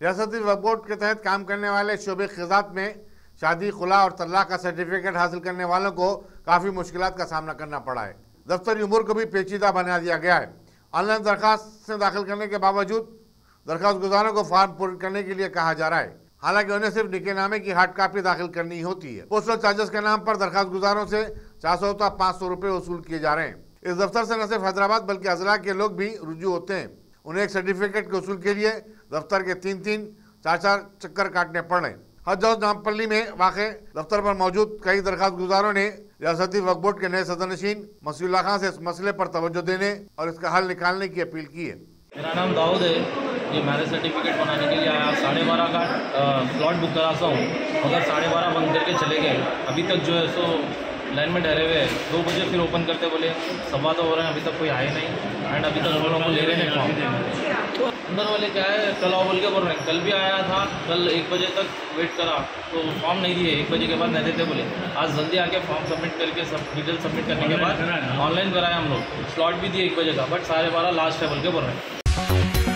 रियासती वक्फ बोर्ड के तहत काम करने वाले शोबे ख़िज़ात में शादी, खुला और तलाक का सर्टिफिकेट हासिल करने वालों को काफ़ी मुश्किलात का सामना करना पड़ा है। दफ्तरी उमूर को भी पेचीदा बना दिया गया है। ऑनलाइन दरखास्त से दाखिल करने के बावजूद दरखास्त गुजारों को फॉर्म पूर्ण करने के लिए कहा जा रहा है। हालांकि उन्हें सिर्फ निकाहनामे की हार्ड कापी दाखिल करनी होती है। पोस्टल चार्जेस के नाम पर दरखास्त गुजारों से 400 तक 500 रुपये वसूल किए जा रहे हैं। इस दफ्तर से न सिर्फ हैदराबाद बल्कि अजला के लोग भी रुजू होते हैं। उन्हें एक सर्टिफिकेट के वसूल के लिए दफ्तर के 3-3, 4-4 चक्कर काटने पड़ रहे हैं। हज हाउस नामपल्ली में वाक़े दफ्तर पर मौजूद कई दरखास्त गुजारों ने रियासती वक्फ बोर्ड के नए सदरनशीन मसीउल्लाह खान से इस मसले पर तवज्जो देने और इसका हल निकालने की अपील की है। मेरा नाम दाऊद है। ये मैरिज सर्टिफिकेट बनाने के लिए आया। 12:30 का स्लॉट बुक करा सा हूँ, मगर 12:30 बंद करके चले गए। अभी तक जो है सो लाइन में ठहरे हुए हैं। 2 बजे फिर ओपन करते बोले, 1:15 तो हो रहे हैं, अभी तक कोई आए नहीं। एंड अभी तक लोगों को ले रहे हैं फॉर्म। अंदर वाले क्या है, कल आओ बोल के बोल रहे हैं। कल भी आया था, कल 1 बजे तक वेट करा तो फॉर्म नहीं दिए। 1 बजे के बाद नहीं देते बोले। आज जल्दी आके फॉर्म सबमिट करके सब डिटेल सबमिट करने के बाद ऑनलाइन कराया हम लोग। स्लॉट भी दिए 1 बजे का, बट 12:30 लास्ट है बोल के बोल रहे हैं।